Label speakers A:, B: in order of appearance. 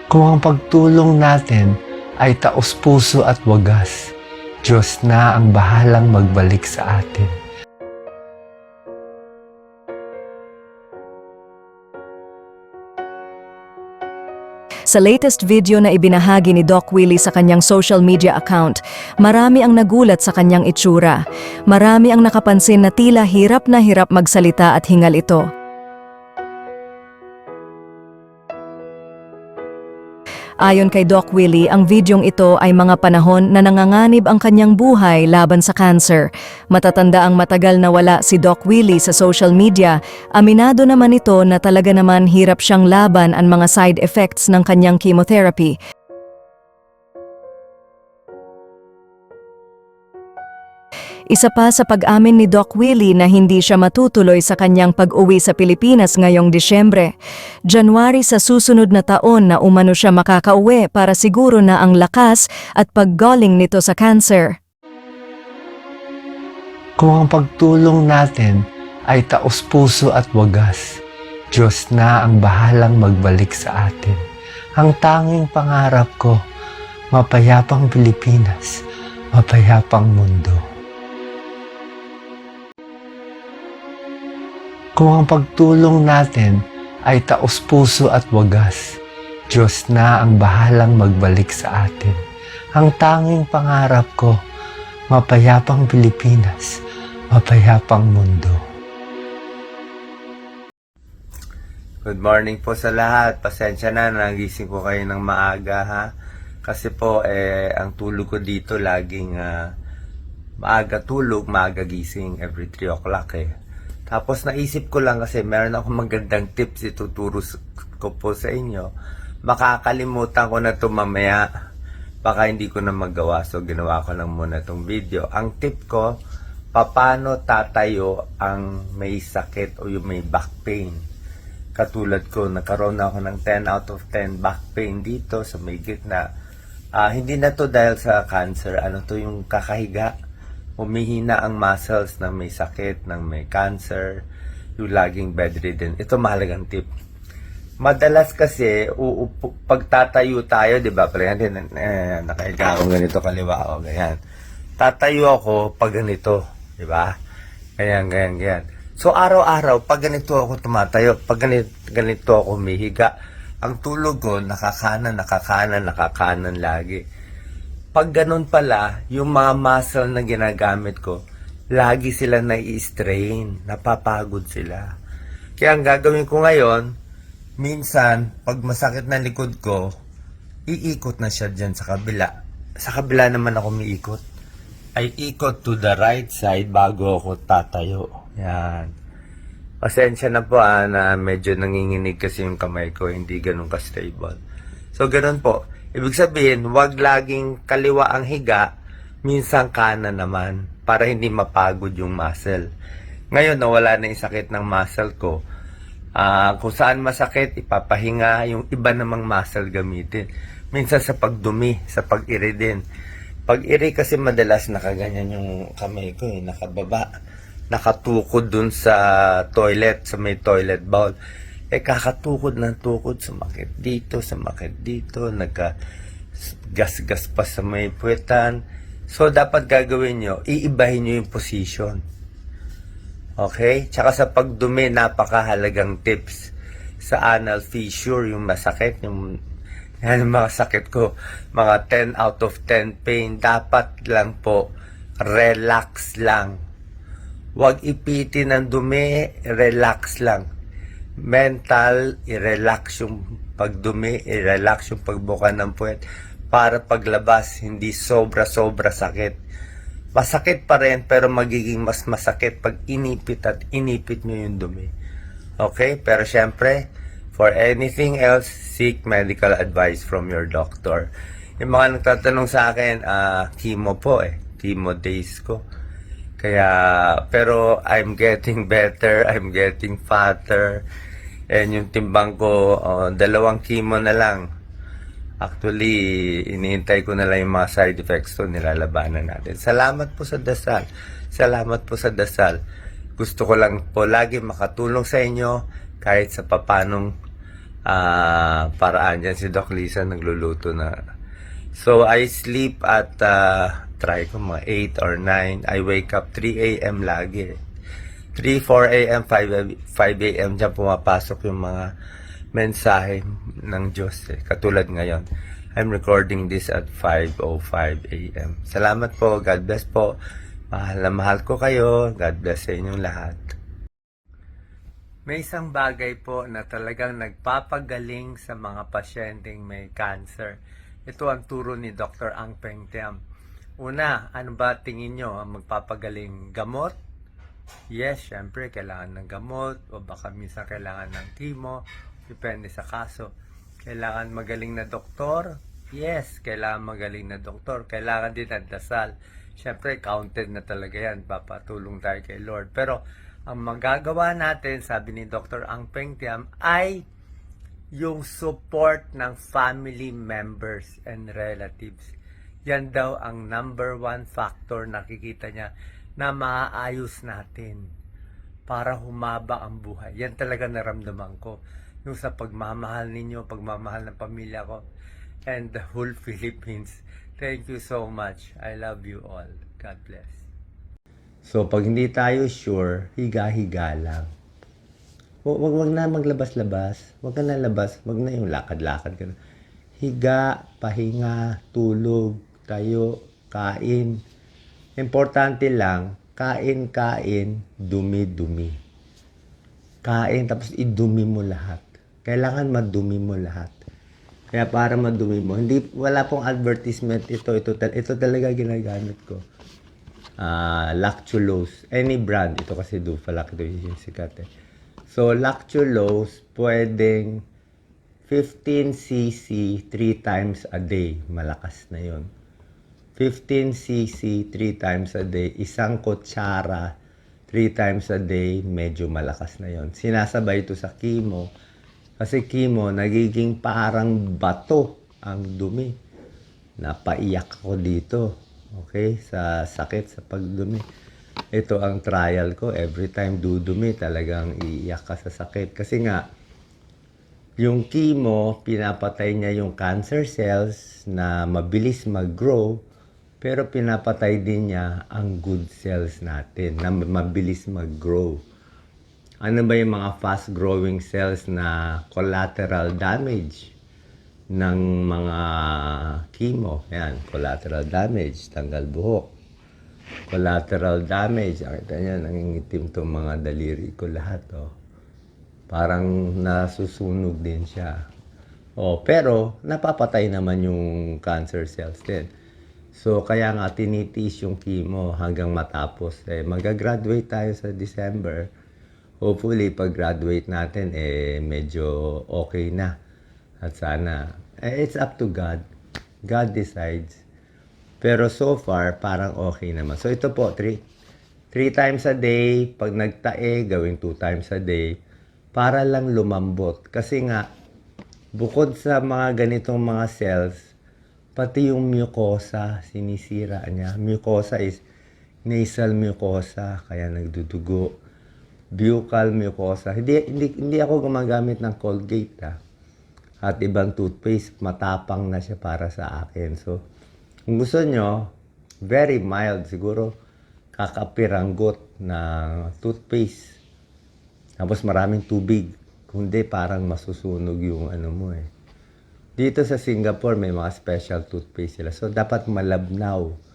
A: Kung ang pagtulong natin ay taos-puso at wagas, Diyos na ang bahalang magbalik sa atin.
B: Sa latest video na ibinahagi ni Doc Willie sa kanyang social media account, marami ang nagulat sa kanyang itsura. Marami ang nakapansin na tila hirap na hirap magsalita at hingal ito. Ayon kay Doc Willie, ang videong ito ay mga panahon na nanganganib ang kanyang buhay laban sa cancer. Matatanda ang matagal na wala si Doc Willie sa social media. Aminado naman ito na talaga naman hirap siyang laban ang mga side effects ng kanyang chemotherapy. Isa pa sa pag-amin ni Doc Willie na hindi siya matutuloy sa kanyang pag-uwi sa Pilipinas ngayong Disyembre. January sa susunod na taon na umano siya makakauwi para siguro na ang lakas at paggaling nito sa cancer.
A: Kung ang pagtulong natin ay taos-puso at wagas, Diyos na ang bahalang magbalik sa atin. Ang tanging pangarap ko, mapayapang Pilipinas, mapayapang mundo. Kung ang pagtulong natin ay taos-puso at wagas, Diyos na ang bahalang magbalik sa atin. Ang tanging pangarap ko, mapayapang Pilipinas, mapayapang mundo.
C: Good morning po sa lahat. Pasensya na, nagising ko kayo ng maaga ha. Kasi po, ang tulog ko dito laging maaga tulog, maaga gising every 3 o'clock Tapos naisip ko lang kasi meron akong magandang tips ituturo ko po sa inyo. Makakalimutan ko na ito mamaya. Baka hindi ko na magawa. So ginawa ko lang muna itong video. Ang tip ko, paano tatayo ang may sakit o yung may back pain. Katulad ko, nagkaroon ako ng 10 out of 10 back pain dito sa may gitna. Hindi na to dahil sa cancer. Ano to yung kakahiga? Humihina ang muscles ng may sakit, ng may cancer, yung laging bedridden. Ito mahalagang tip. Madalas kasi, pagtatayo tayo, di ba? Nakahiga akong ganito kaliwa o ganyan. Tatayo ako pag ganito, di ba? Ganyan. So araw-araw, pag ganito ako tumatayo, pag ganito ako humihiga, ang tulog ko, nakakanan lagi. Pag ganun pala, yung mga muscle na ginagamit ko, lagi sila nai-strain, napapagod sila. Kaya ang gagawin ko ngayon, minsan, pag masakit na likod ko, iikot na siya dyan sa kabila. Sa kabila naman ako umiikot. Ay ikot to the right side bago ako tatayo. Yan. Pasensya na po na medyo nanginginig kasi yung kamay ko, hindi ganun ka-stable. So ganun po. Ibig sabihin, wag laging kaliwa ang higa, minsan kanan naman, para hindi mapagod yung muscle. Ngayon, nawala na yung sakit ng muscle ko. Kung saan masakit, ipapahinga, yung iba namang muscle gamitin. Minsan sa pagdumi, sa pag-iri din. Pag-iri kasi madalas nakaganyan yung kamay ko, nakababa. Nakatukod dun sa toilet, sa may toilet bowl. Kakatukod ng tukod, sumakit dito, nagka-gas-gas pa sa may puwetan. So, dapat gagawin nyo, iibahin nyo yung position. Okay? Tsaka sa pagdumi, napakahalagang tips. Sa anal fissure, yung masakit, yung mga sakit ko, mga 10 out of 10 pain, dapat lang po, relax lang. Huwag ipitin ng dumi, relax lang. Mental, i-relax yung pagdumi, i-relax yung pagbuka ng puwet para paglabas, hindi sobra-sobra sakit. Masakit pa rin pero magiging mas masakit pag inipit at inipit nyo yung dumi. Okay? Pero syempre, for anything else, seek medical advice from your doctor. Yung mga nagtatanong sa akin, chemo po chemo days ko. Kaya, pero I'm getting better, I'm getting fatter. And yung timbang ko, 2 chemo na lang. Actually, iniintay ko na lang yung mga side effects to, nilalabanan natin. Salamat po sa dasal. Salamat po sa dasal. Gusto ko lang po lagi makatulong sa inyo kahit sa papanong paraan dyan. Si Doc Lisa nagluluto na. So, I sleep at try ko mga 8 or 9. I wake up 3 a.m. lagi. 3, 4 a.m., 5 a.m. dyan pumapasok yung mga mensahe ng Diyos. Katulad ngayon. I'm recording this at 5:05 a.m. Salamat po. God bless po. Mahal na mahal ko kayo. God bless sa inyong lahat. May isang bagay po na talagang nagpapagaling sa mga pasyenteng may cancer. Ito ang turo ni Dr. Ang Peng Tiam. Una, ano ba tingin nyo ang magpapagaling? Gamot? Yes, syempre, kailangan ng gamot o baka minsan kailangan ng chemo. Depende sa kaso. Kailangan magaling na doktor? Yes, kailangan magaling na doktor. Kailangan din ng dasal. Syempre, counted na talaga yan. Papatulong tayo kay Lord. Pero, ang magagawa natin, sabi ni Dr. Ang Peng Tiam, ay yung support ng family members and relatives. Yan daw ang number 1 factor nakikita niya na maaayos natin para humaba ang buhay. Yan talaga naramdaman ko. Yung sa pagmamahal ninyo, pagmamahal ng pamilya ko, and the whole Philippines. Thank you so much. I love you all. God bless. So, pag hindi tayo sure, higa-higa lang. Wag na maglabas-labas. Wag ka na labas. Wag na yung lakad-lakad ka na. Higa, pahinga, tulog, tayo, kain. Importante lang, kain, dumi-dumi. Kain, tapos idumi mo lahat. Kailangan madumi mo lahat. Kaya para madumi mo, wala pong advertisement ito talaga ginagamit ko. Lactulose, any brand, ito kasi Dufalac, ito yung sikat eh. So, lactulose, pwedeng 15 cc 3 times a day, malakas na yon. 15 cc 3 times a day, isang kutsara 3 times a day, medyo malakas na yon. Sinasabay ito sa chemo, kasi chemo, nagiging parang bato ang dumi. Napaiyak ako dito. Okay? Sa sakit, sa pagdumi. Ito ang trial ko. Every time dudumi, talagang iiyak ka sa sakit. Kasi nga, yung chemo, pinapatay niya yung cancer cells na mabilis mag-grow, pero pinapatay din niya ang good cells natin na mabilis mag-grow. Ano ba yung mga fast-growing cells na collateral damage ng mga chemo? Yan, collateral damage, tanggal buhok. Collateral damage, nakita niya, nangingitim itong mga daliri ko lahat. Oh. Parang nasusunog din siya. Oh, pero napapatay naman yung cancer cells din. So, kaya nga tinitiis yung chemo hanggang matapos. Mag-graduate tayo sa December. Hopefully, pag-graduate natin, medyo okay na. At sana, it's up to God. God decides. Pero so far, parang okay naman. So, ito po, 3 times a day. Pag nagtae, gawin 2 times a day. Para lang lumambot. Kasi nga, bukod sa mga ganitong mga cells, pati yung mucosa, sinisira niya. Mucosa is nasal mucosa, kaya nagdudugo. Buccal mucosa. Hindi ako gumagamit ng Colgate at ibang toothpaste. Matapang na siya para sa akin. So, kung gusto nyo, very mild siguro, kakapiranggot na toothpaste. Tapos maraming tubig. Kundi parang masusunog yung ano mo eh. Dito sa Singapore, may mga special toothpaste sila. So, dapat malabnaw.